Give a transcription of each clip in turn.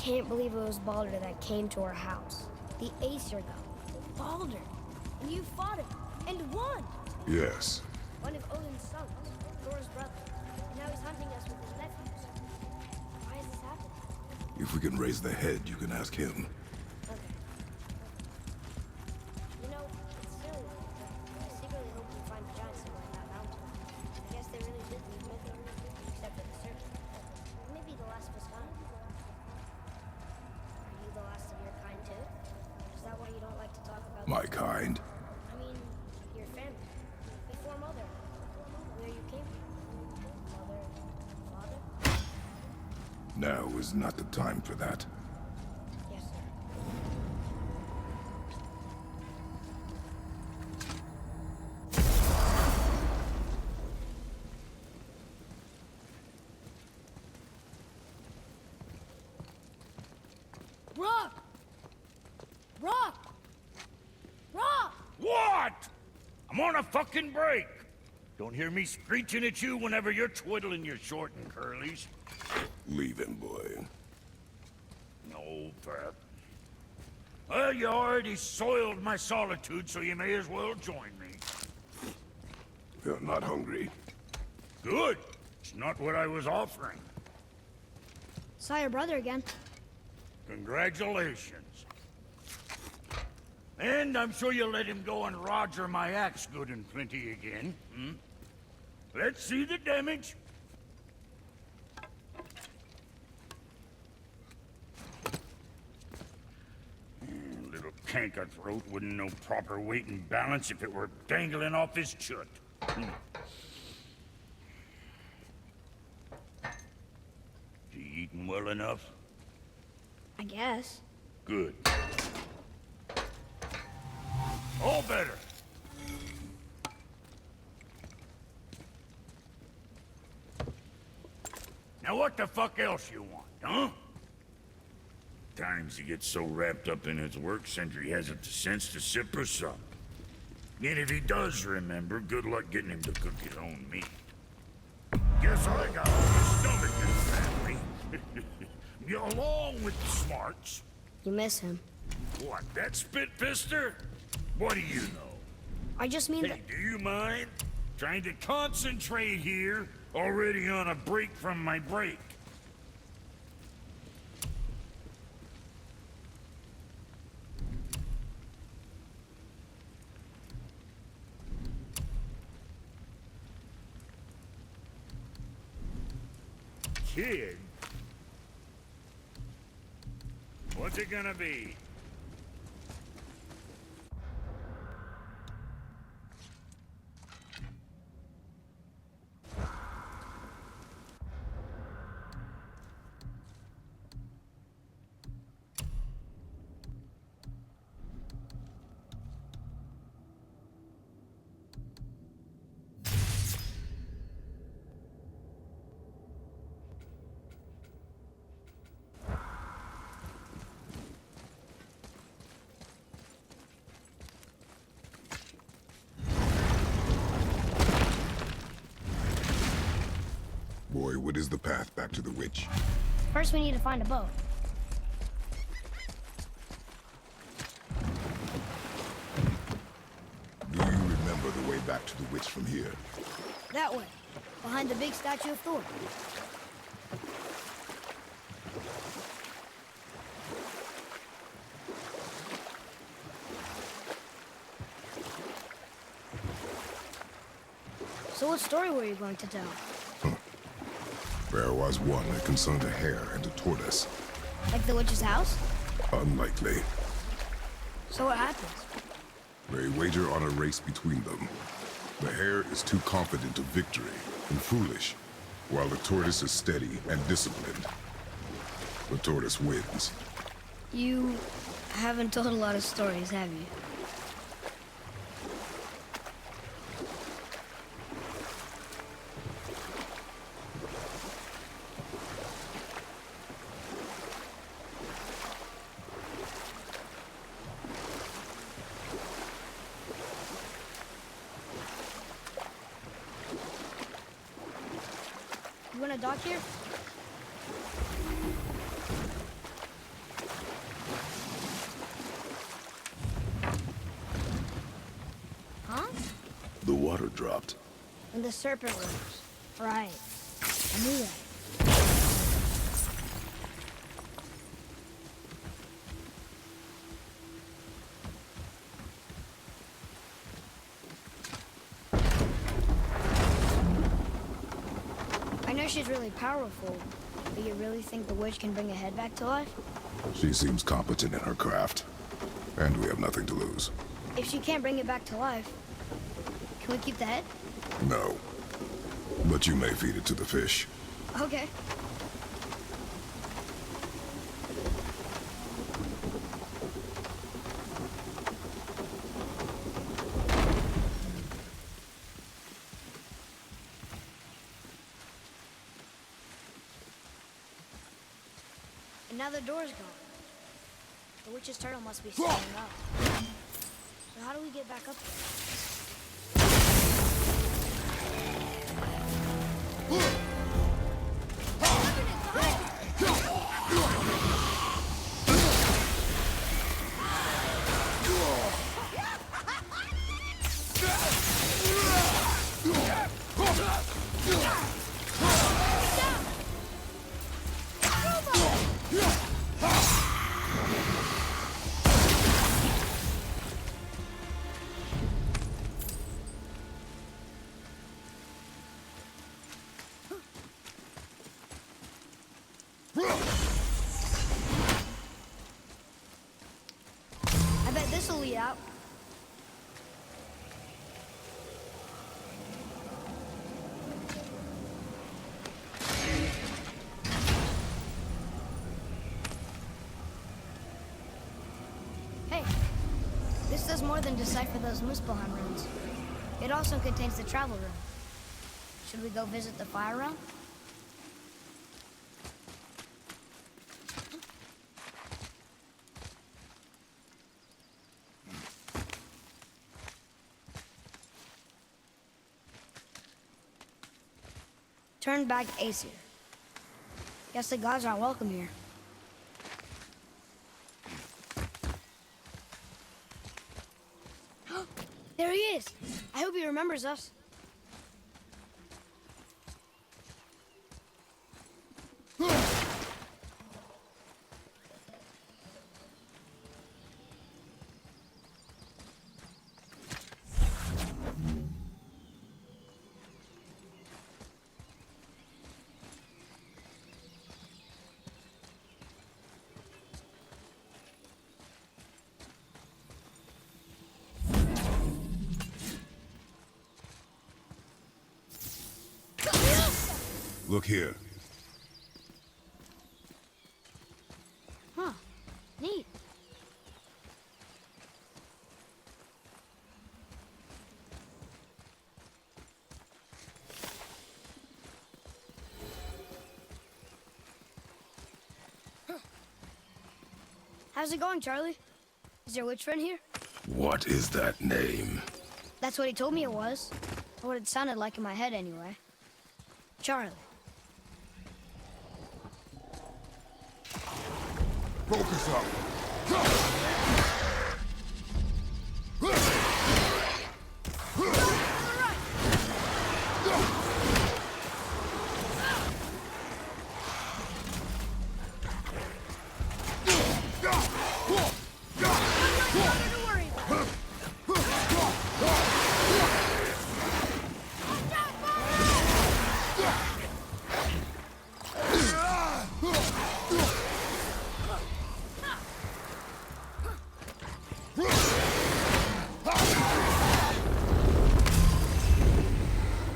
can't believe it was Baldur that came to our house. The Aesir god. Baldur. And you fought him. And won! Yes. One of Odin's sons. Thor's brother. And now he's hunting us with his nephews. Why is this happening? If we can raise the head, you can ask him. Okay. You know, it's silly, but I secretly hope we find the giant somewhere in that mountain. I guess they really did leave nothing, except for the serpent. Maybe the last was kind. Are you the last of your kind too? Is that why you don't like to talk about My kind? I mean, your family. Before Mother. Where you came from. Mother, father? Now is not the time for that. Yes, sir. Rock! Rock! Rock! What? I'm on a fucking break. Don't hear me screeching at you whenever you're twiddling your short and curlies. Leave him, boy. No, Pep. Well, you already soiled my solitude, so you may as well join me. You're not hungry. Good. It's not what I was offering. Saw your brother again. Congratulations. And I'm sure you'll let him go and roger my axe good and plenty again, hmm? Let's see the damage. Little canker throat wouldn't know proper weight and balance if it were dangling off his chut. You eating well enough? I guess. Good. All better. Now what the fuck else you want, huh? Times he gets so wrapped up in his work, Sentry hasn't the sense to sip or sup. And if he does remember, good luck getting him to cook his own meat. Guess I got all the stomach in the family. Along with the smarts. You miss him. What, that spit-fister? What do you know? I just mean that... Hey, do you mind? Trying to concentrate here, already on a break from my break. Kid? What's it gonna be? Boy, what is the path back to the witch? First we need to find a boat. Do you remember the way back to the witch from here? That way. Behind the big statue of Thor. So what story were you going to tell? There was one that concerned a hare and a tortoise. Like the witch's house? Unlikely. So what happens? They wager on a race between them. The hare is too confident of victory and foolish, while the tortoise is steady and disciplined. The tortoise wins. You haven't told a lot of stories, have you? You wanna dock here? water dropped? And the serpent rose. Right. I knew that. I know she's really powerful, but you really think the witch can bring a head back to life? She seems competent in her craft. And we have nothing to lose. If she can't bring it back to life, can we keep the head? No. But you may feed it to the fish. Okay. And now the door's gone. The witch's turtle must be standing up. So how do we get back up there? I bet this'll lead out. Hey, this does more than decipher those Muspelheim runes. It also contains the travel room. Should we go visit the fire realm? Turn back Aesir. Guess the gods aren't welcome here. There he is! I hope he remembers us. Look here. Huh. Neat. How's it going, Charlie? Is your witch friend here? What is that name? That's what he told me it was. Or what it sounded like in my head, anyway. Charlie. Focus up.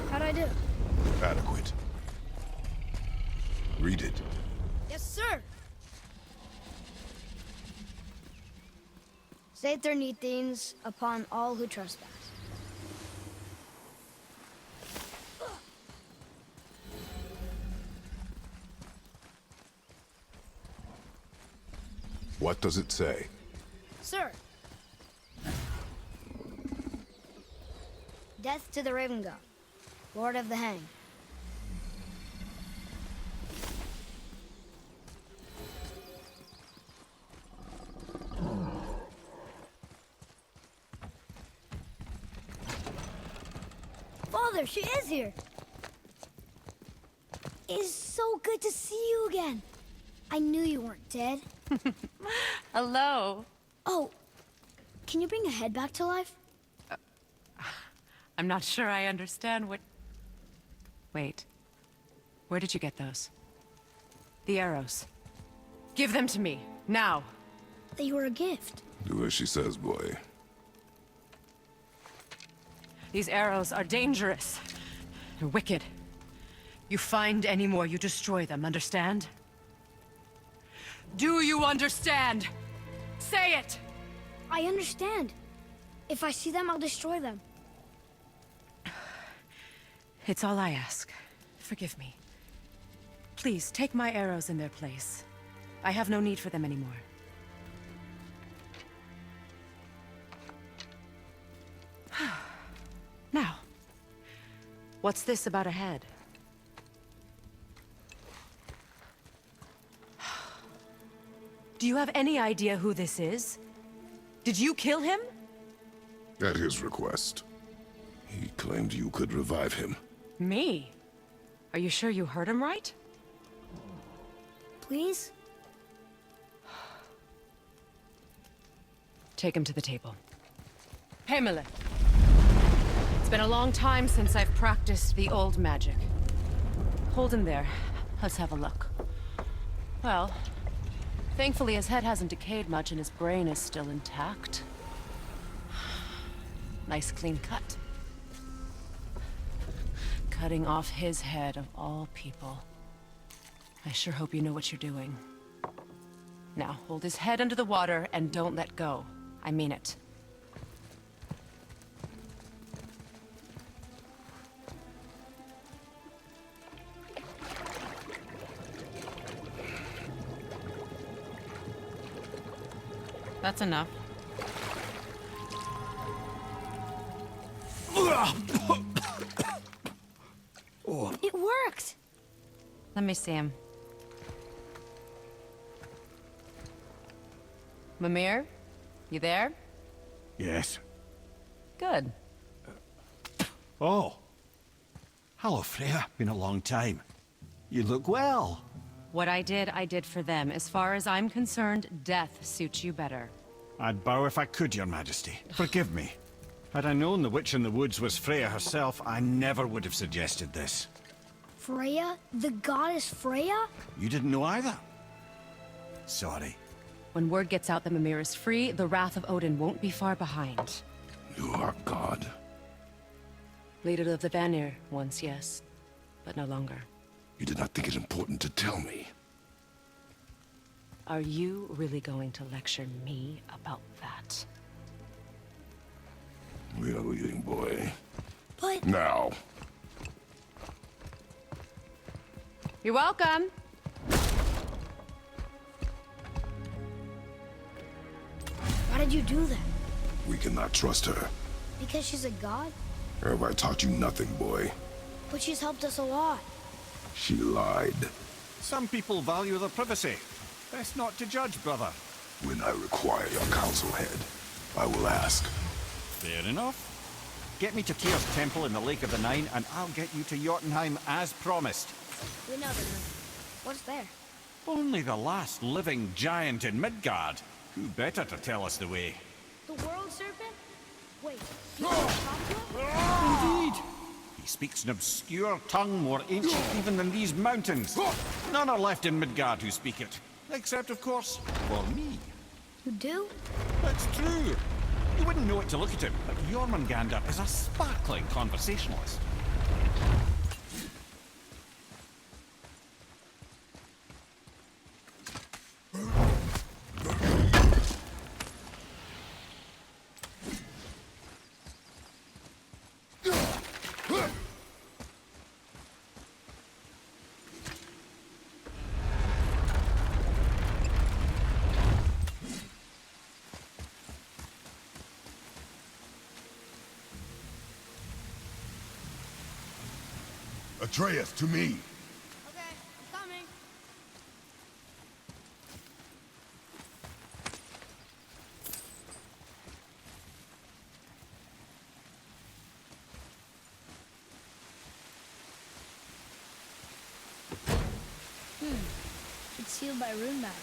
How'd I do? Adequate. Read it. Yes, sir. Saith their neat things upon all who trespass. What does it say? Sir. Death to the Raven God, Lord of the Hang. Mother, she is here. It's so good to see you again. I knew you weren't dead. Hello. Oh, can you bring a head back to life? I'm not sure I understand what... Wait. Where did you get those? The arrows. Give them to me, now. They were a gift. Do as she says, boy. These arrows are dangerous. They're wicked. You find any more, you destroy them, understand? Do you understand? Say it! I understand. If I see them, I'll destroy them. It's all I ask. Forgive me. Please, take my arrows in their place. I have no need for them anymore. Now, what's this about a head? Do you have any idea who this is? Did you kill him? At his request. He claimed you could revive him. Me? Are you sure you heard him right? Please? Take him to the table. Pamela. It's been a long time since I've practiced the old magic. Hold him there. Let's have a look. Well, thankfully his head hasn't decayed much and his brain is still intact. Nice clean cut. Cutting off his head of all people. I sure hope you know what you're doing. Now, hold his head under the water and don't let go. I mean it. That's enough. It worked! Let me see him. Mimir? You there? Yes. Good. Oh. Hello, Freya. Been a long time. You look well. What I did for them. As far as I'm concerned, death suits you better. I'd bow if I could, Your Majesty. Forgive me. Had I known the witch in the woods was Freya herself, I never would have suggested this. Freya? The goddess Freya? You didn't know either? Sorry. When word gets out that Mimir is free, the wrath of Odin won't be far behind. You are God. Leader of the Vanir, once, yes. But no longer. You did not think it important to tell me. Are you really going to lecture me about that? We are leaving, boy. But... Now. You're welcome! Why did you do that? We cannot trust her. Because she's a god? Have I taught you nothing, boy? But she's helped us a lot. She lied. Some people value their privacy. Best not to judge, brother. When I require your counsel head, I will ask. Fair enough. Get me to Tyr's temple in the Lake of the Nine, and I'll get you to Jotunheim as promised. We know the room. What's there? Only the last living giant in Midgard. Who better to tell us the way? The world serpent? Wait, you talk to him? Indeed. He speaks an obscure tongue more ancient even than these mountains. None are left in Midgard who speak it. Except, of course, for me. You do? That's true. You wouldn't know it to look at him, but Jormungandr is a sparkling conversationalist. Atreus, to me. Okay, I'm coming. It's sealed by rune magic.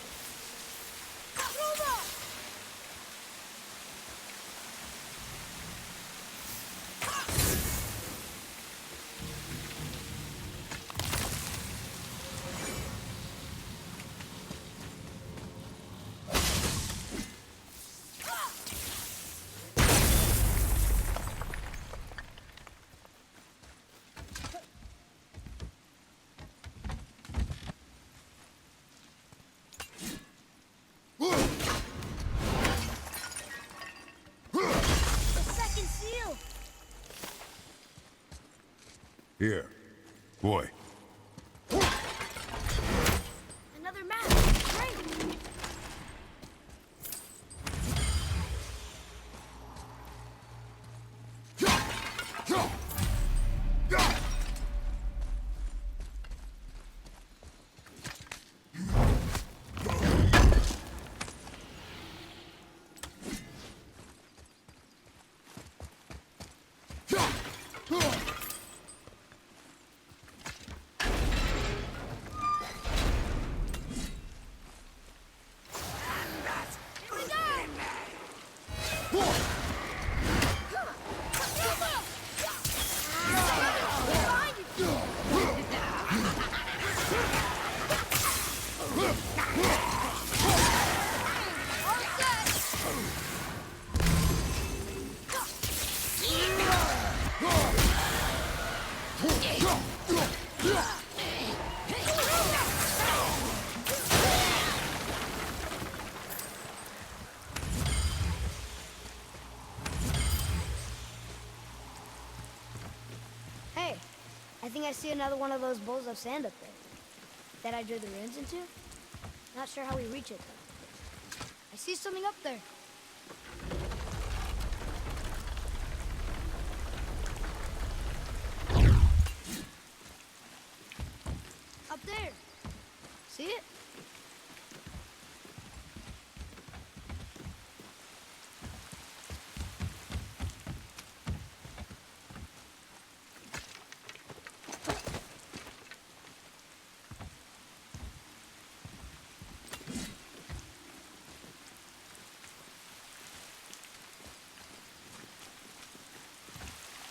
Here. Boy. Another map. Great. Hey, I think I see another one of those bowls of sand up there. That I drew the runes into? Not sure how we reach it, though. I see something up there. Up there. See it?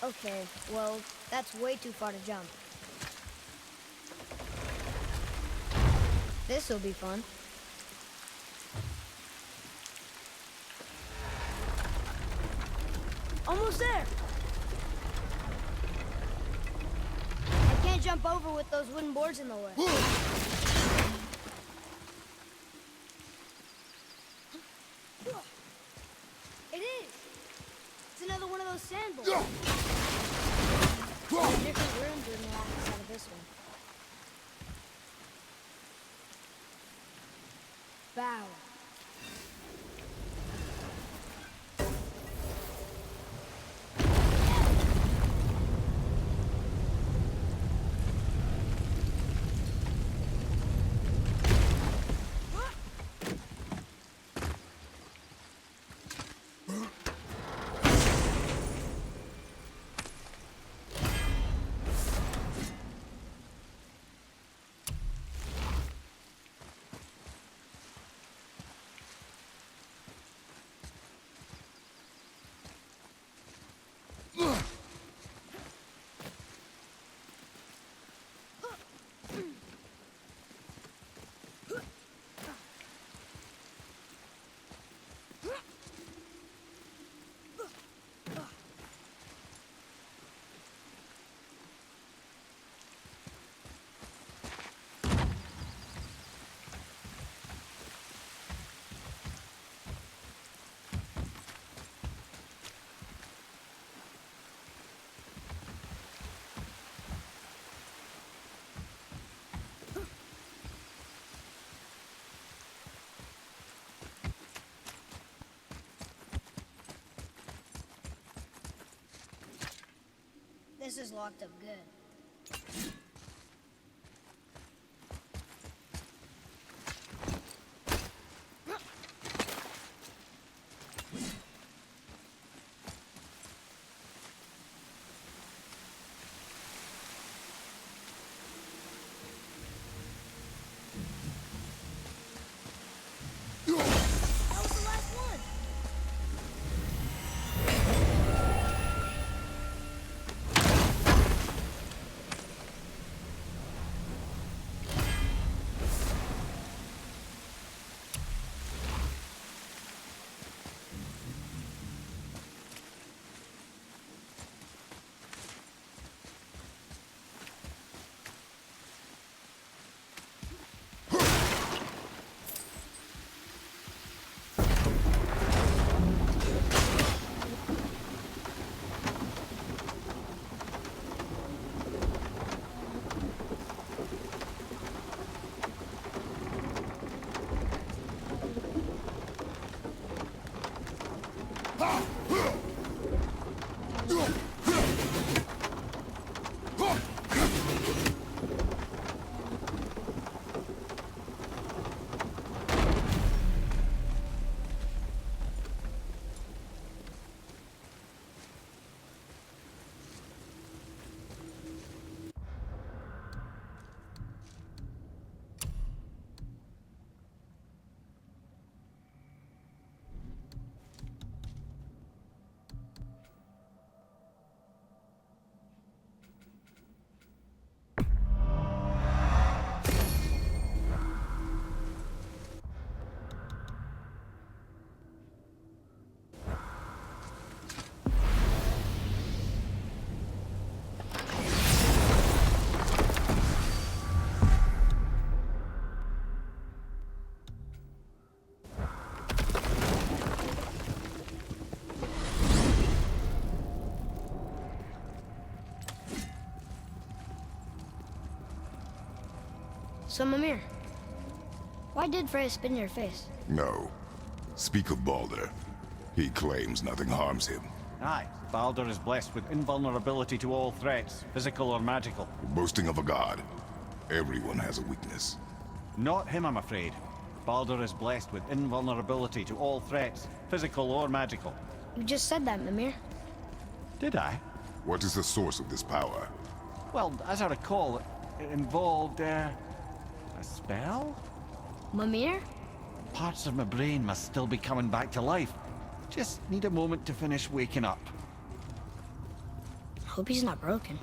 Okay, well, that's way too far to jump. This'll be fun. Almost there! I can't jump over with those wooden boards in the way. It is! It's another one of those sand bowls. Different rooms are in the opposite of this one. Bow. This is locked up good. So, Mimir, why did Freya spit in your face? No. Speak of Baldur. He claims nothing harms him. Aye, Baldur is blessed with invulnerability to all threats, physical or magical. Boasting of a god. Everyone has a weakness. Not him, I'm afraid. Baldur is blessed with invulnerability to all threats, physical or magical. You just said that, Mimir. Did I? What is the source of this power? Well, as I recall, it involved, a spell? Mimir? Parts of my brain must still be coming back to life. Just need a moment to finish waking up. Hope he's not broken.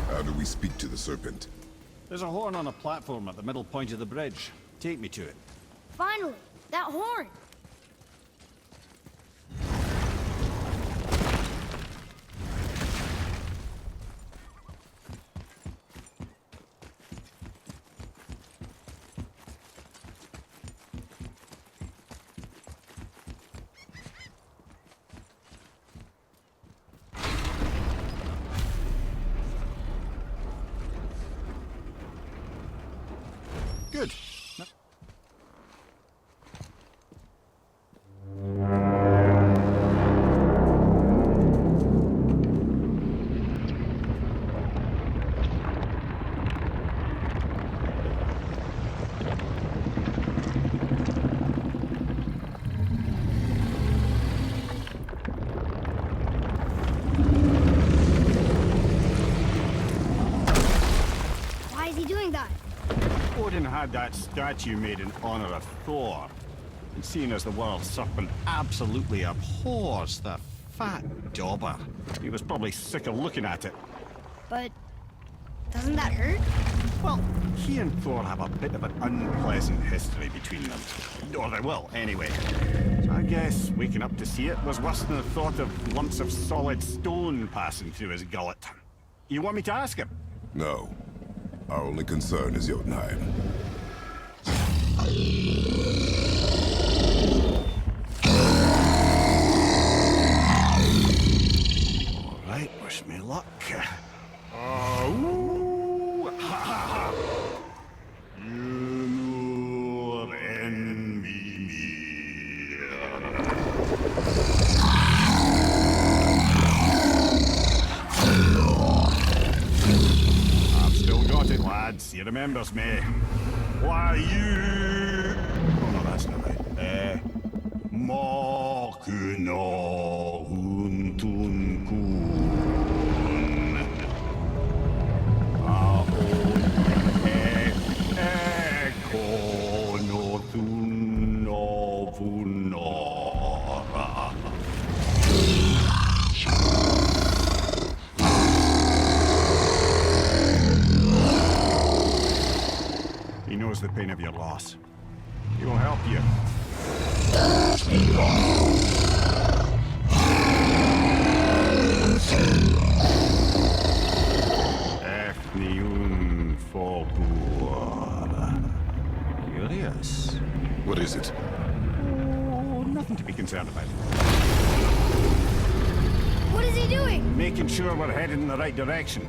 How do we speak to the serpent? There's a horn on a platform at the middle point of the bridge. Take me to it. Finally! That horn! Good. Why is he doing that? Odin had that statue made in honor of Thor. And seeing as the world serpent absolutely abhors the fat dauber, he was probably sick of looking at it. But doesn't that hurt? Well, he and Thor have a bit of an unpleasant history between them. Or they will, anyway. So I guess waking up to see it was worse than the thought of lumps of solid stone passing through his gullet. You want me to ask him? No. Our only concern is Jotunheim. All right, wish me luck. Oh, ha ha ha! You envy me. I've still got it, lads. He remembers me. Why you? Oh no, that's not right. Makuna huntun kun. Aon ekono tunno vunora. He knows the pain of your loss. He will help you. Efniun Fogur. Curious. What is it? Oh, nothing to be concerned about. What is he doing? Making sure we're headed in the right direction.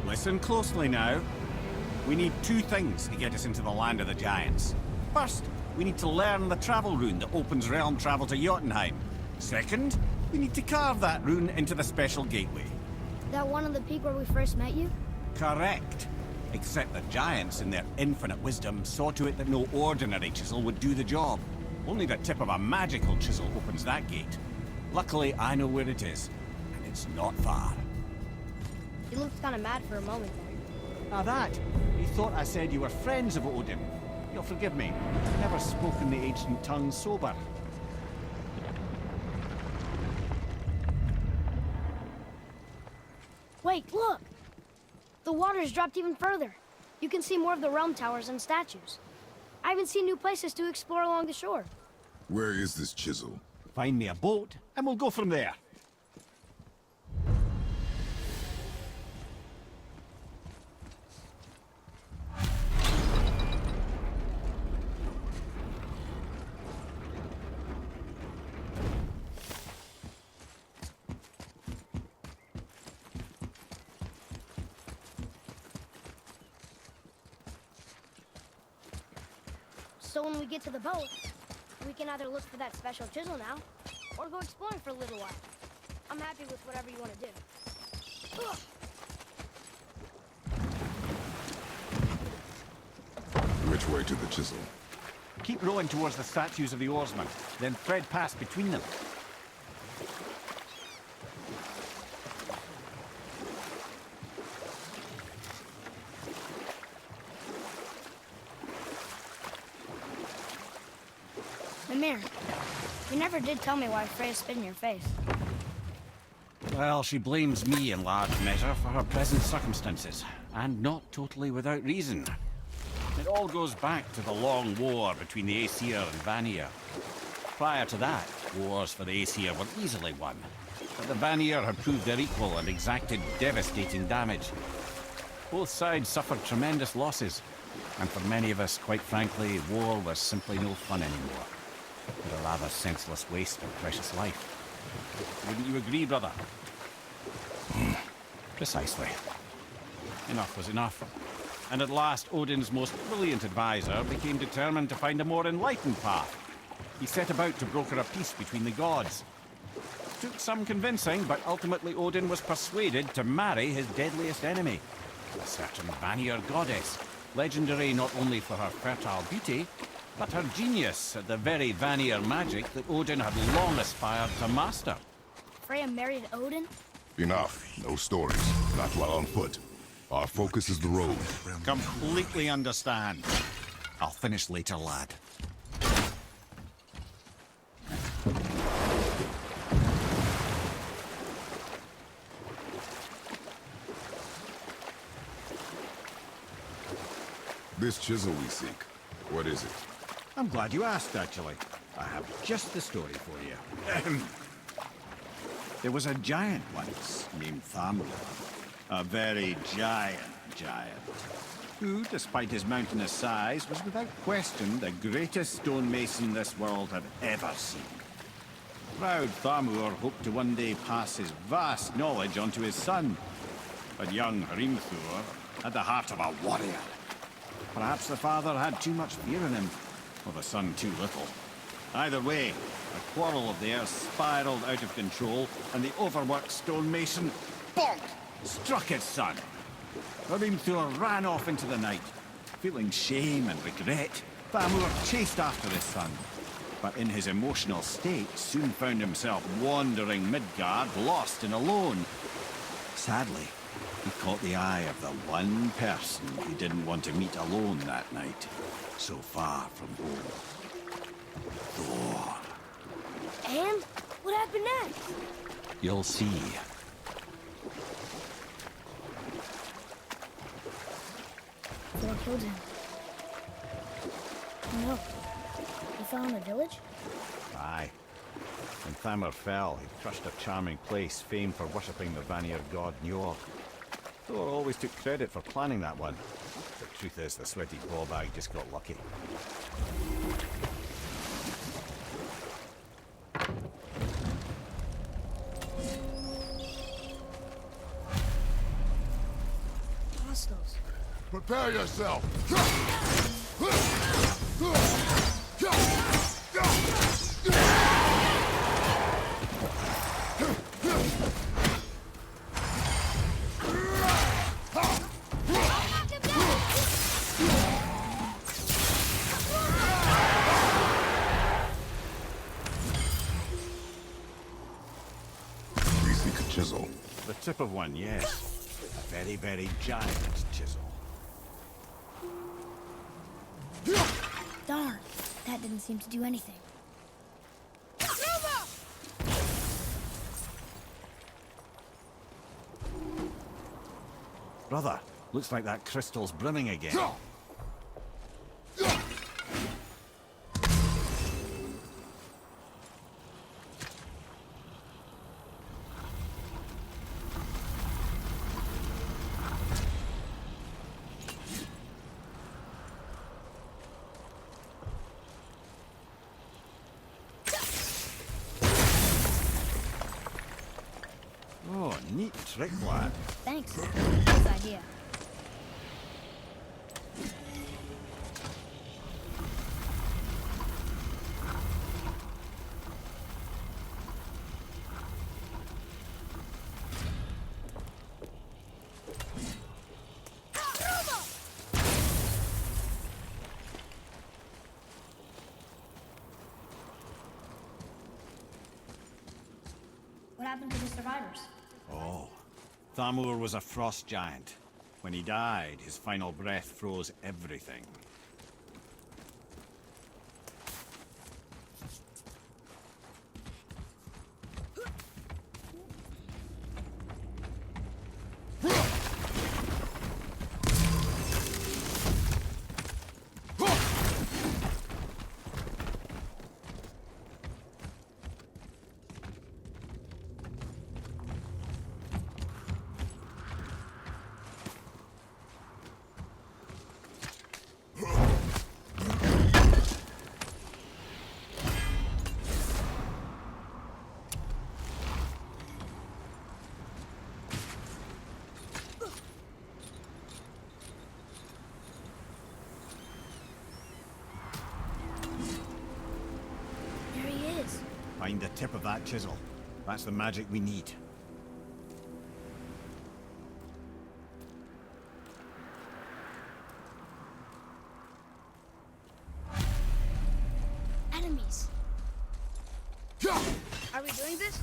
Listen closely now. We need two things to get us into the land of the giants. First, we need to learn the travel rune that opens realm travel to Jotunheim. Second, we need to carve that rune into the special gateway. That one on the peak where we first met you? Correct. Except the giants, in their infinite wisdom, saw to it that no ordinary chisel would do the job. Only the tip of a magical chisel opens that gate. Luckily, I know where it is, and it's not far. You looked kind of mad for a moment there. Now that, you thought I said you were friends of Odin. You'll forgive me. I've never spoken the ancient tongue sober. Wait, look! The water's dropped even further. You can see more of the realm towers and statues. I even see new places to explore along the shore. Where is this chisel? Find me a boat, and we'll go from there. So when we get to the boat, we can either look for that special chisel now, or go exploring for a little while. I'm happy with whatever you want to do. Ugh. Which way to the chisel? Keep rowing towards the statues of the oarsmen, then thread past between them. Mimir, you never did tell me why Freya spit in your face. Well, she blames me in large measure for her present circumstances, and not totally without reason. It all goes back to the long war between the Aesir and Vanir. Prior to that, wars for the Aesir were easily won, but the Vanir had proved their equal and exacted devastating damage. Both sides suffered tremendous losses, and for many of us, quite frankly, war was simply no fun anymore. But a rather senseless waste of precious life. Wouldn't you agree, brother? Precisely. Enough was enough. And at last, Odin's most brilliant advisor became determined to find a more enlightened path. He set about to broker a peace between the gods. Took some convincing, but ultimately Odin was persuaded to marry his deadliest enemy, a certain Vanir goddess, legendary not only for her fertile beauty, but her genius at the very Vanir magic that Odin had long aspired to master. Freya married Odin? Enough. No stories. Not while on foot. Our focus is the road. Completely understand. I'll finish later, lad. This chisel we seek, what is it? I'm glad you asked, actually. I have just the story for you. There was a giant once, named Thamur. A very giant, who, despite his mountainous size, was without question the greatest stonemason this world had ever seen. Proud Thamur hoped to one day pass his vast knowledge onto his son. But young Hrimthur had the heart of a warrior. Perhaps the father had too much fear in him, or the son too little. Either way, a quarrel of theirs spiraled out of control, and the overworked stonemason, bonk, struck his son. Hrimthur ran off into the night. Feeling shame and regret, Thamur chased after his son, but in his emotional state soon found himself wandering Midgard, lost and alone. Sadly, he caught the eye of the one person he didn't want to meet alone that night, so far from home. Thor. And? What happened next? You'll see. Thor killed him. Oh no. He fell in the village? Aye. When Thamur fell, he crushed a charming place famed for worshipping the Vanir god Njord. Thor always took credit for planning that one. The truth is, the sweaty ballbag just got lucky. Prepare yourself! We seek a chisel. The tip of one, yes. A very, very giant chisel. Darn, that didn't seem to do anything. Brother, looks like that crystal's brimming again. Oh, neat trick, lad. Thanks. Good idea. What happened to the survivors? Oh, Thamur was a frost giant. When he died, his final breath froze everything. There he is. Find the tip of that chisel. That's the magic we need. Enemies. Are we doing this?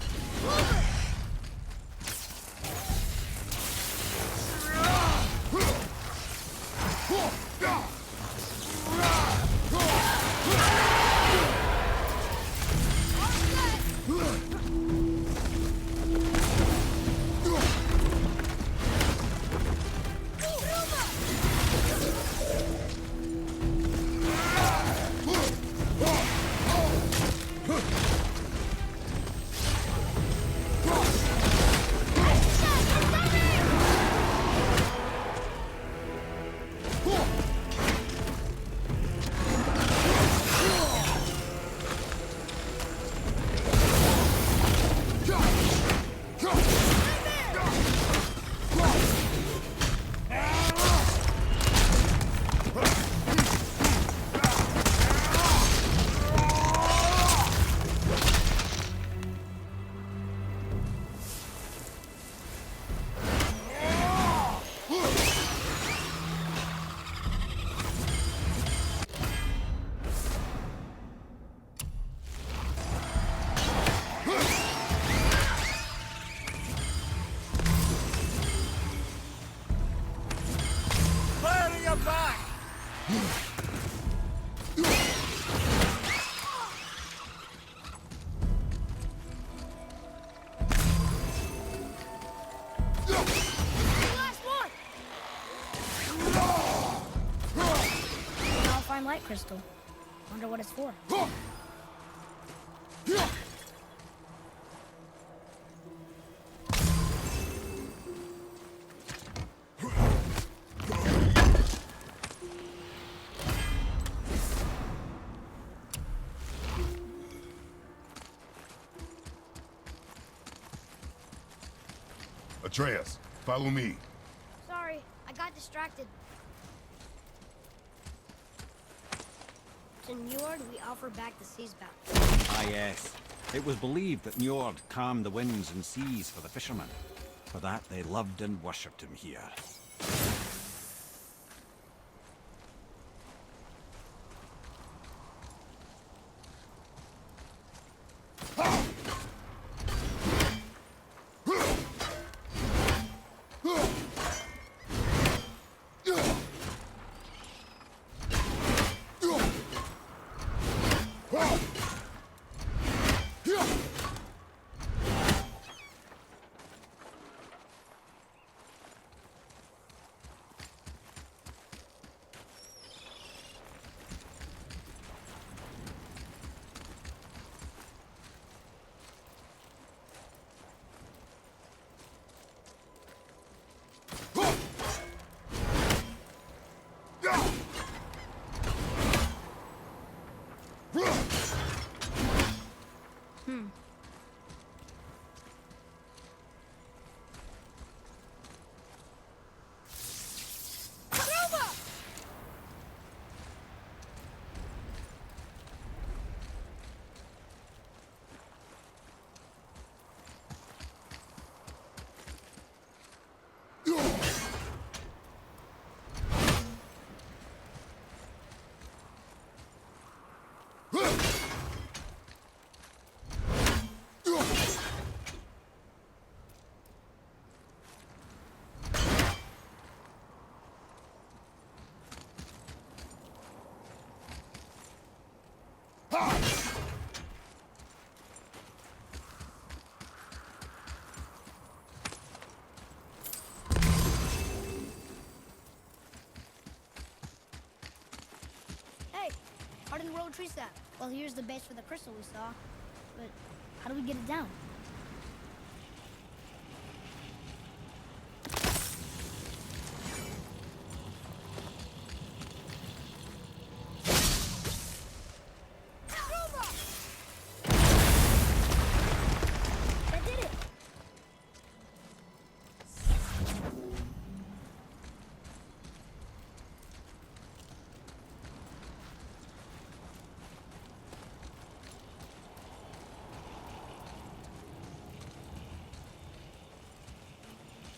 Light crystal. Wonder what it's for. Atreus, follow me. Sorry, I got distracted. To Njord, we offer back the sea's bounty. Ah, yes. It was believed that Njord calmed the winds and seas for the fishermen. For that, they loved and worshipped him here. Hey, how did the road trees that? Well, here's the base for the crystal we saw. But how do we get it down? That did it!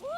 Woo!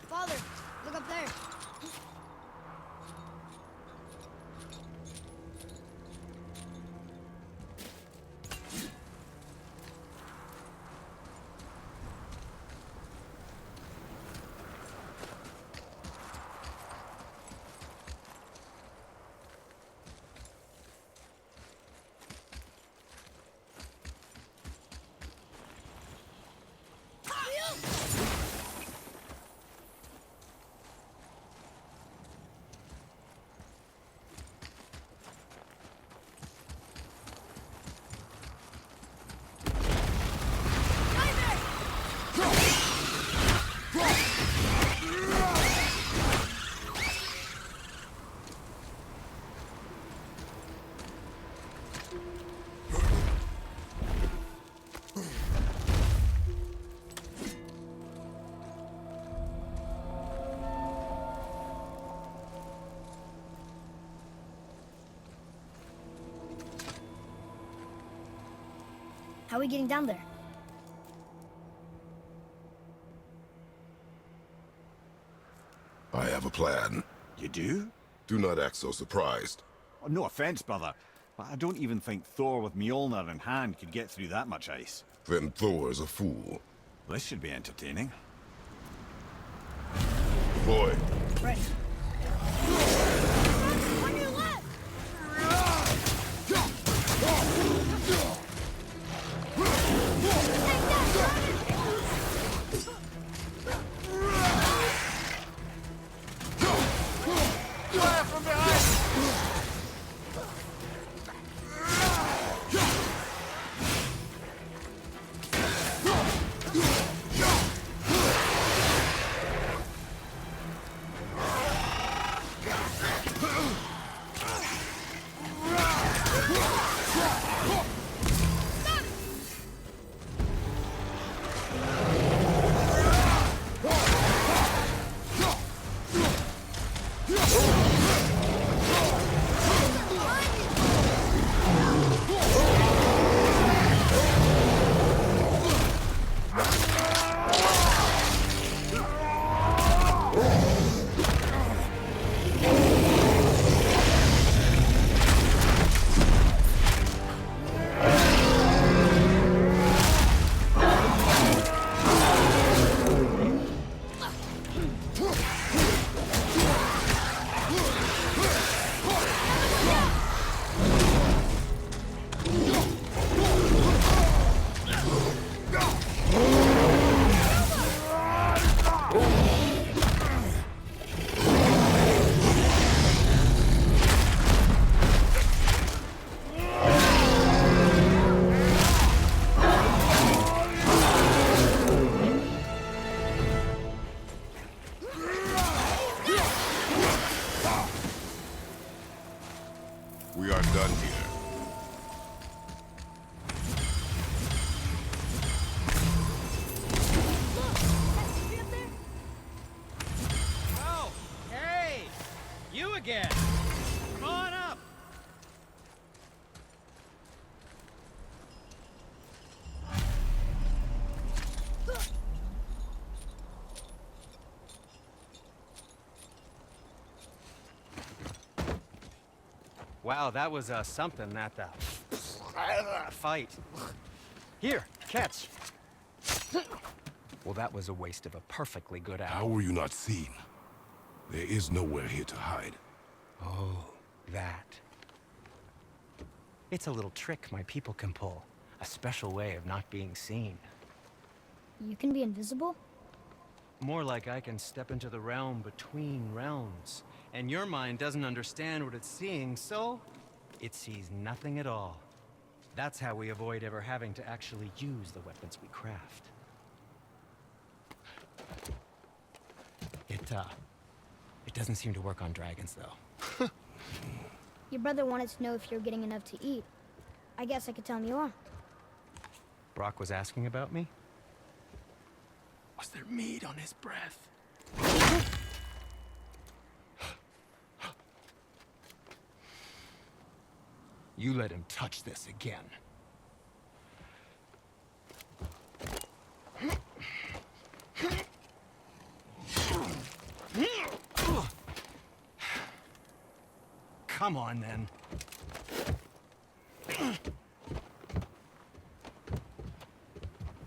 Father, look up there. How are we getting down there? I have a plan. You do? Do not act so surprised. Oh, no offense, brother, but I don't even think Thor with Mjolnir in hand could get through that much ice. Then Thor's a fool. This should be entertaining. Boy, Ready. On your left! we are done here. Oh, hey! You again! Come on up! Wow, that was something, that fight. Here, catch. Well, that was a waste of a perfectly good hour. How were you not seen? There is nowhere here to hide. Oh, that. It's a little trick my people can pull. A special way of not being seen. You can be invisible? More like I can step into the realm between realms. And your mind doesn't understand what it's seeing, so it sees nothing at all. That's how we avoid ever having to actually use the weapons we craft. It doesn't seem to work on dragons, though. Your brother wanted to know if you're getting enough to eat. I guess I could tell him you are. Brock was asking about me? Was there meat on his breath? You let him touch this again. Come on, then.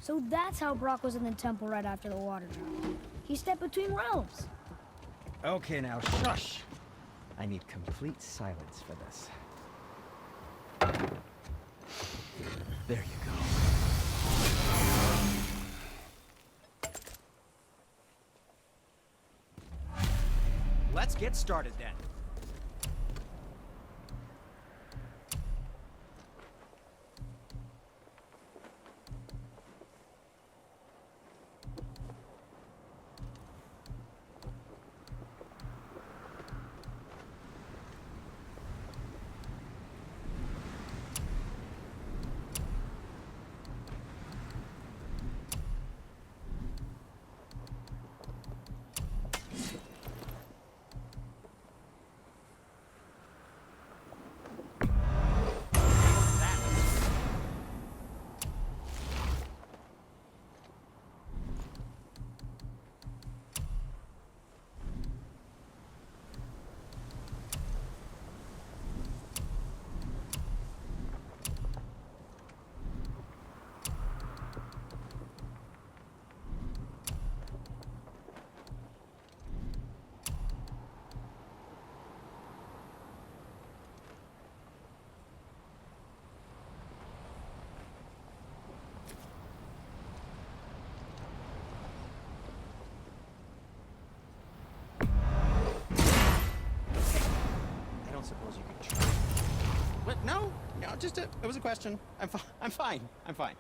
So that's how Brock was in the temple right after the water dropped. He stepped between realms. Okay, now shush. I need complete silence for this. There you go. Let's get started then. No, just it was a question. I'm fine. I'm fine.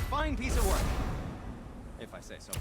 Fine piece of work, if I say so.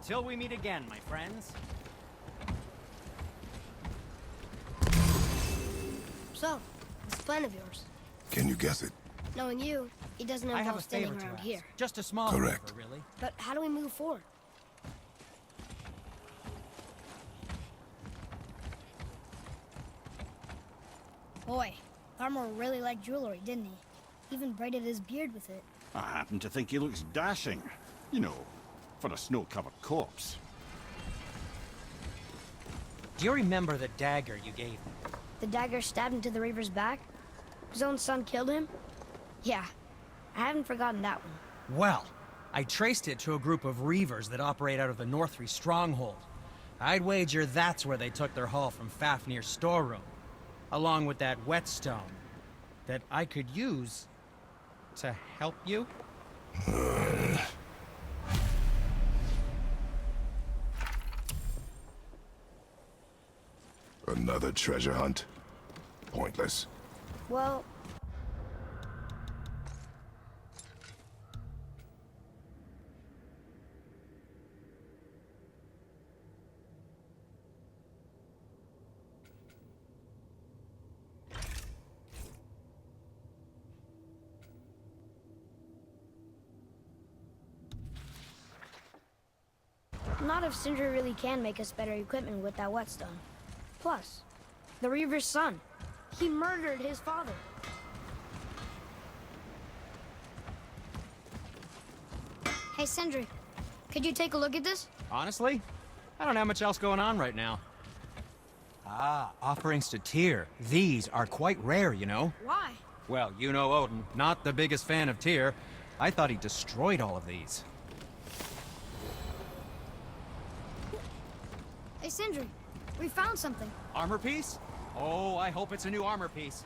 Until we meet again, my friends. So, what's the plan of yours? Can you guess it? Knowing you, it doesn't I have involve a standing favor to around ask. here. Just a small Correct. favor, really. But how do we move forward? Boy, Armor really liked jewelry, didn't he? Even braided his beard with it. I happen to think he looks dashing. You know, for a snow-covered corpse. Do you remember the dagger you gave me? The dagger stabbed into the Reaver's back? His own son killed him? Yeah, I haven't forgotten that one. Well, I traced it to a group of Reavers that operate out of the Northree stronghold. I'd wager that's where they took their haul from Fafnir's storeroom, along with that whetstone that I could use to help you. Another treasure hunt? Pointless. Well, not if Sindri really can make us better equipment with that whetstone. Plus, the Reaver's son. He murdered his father. Hey, Sindri, could you take a look at this? Honestly, I don't have much else going on right now. Ah, offerings to Tyr. These are quite rare, you know. Why? Well, you know Odin, not the biggest fan of Tyr. I thought he destroyed all of these. Hey, Sindri, we found something. Armor piece? Oh, I hope it's a new armor piece.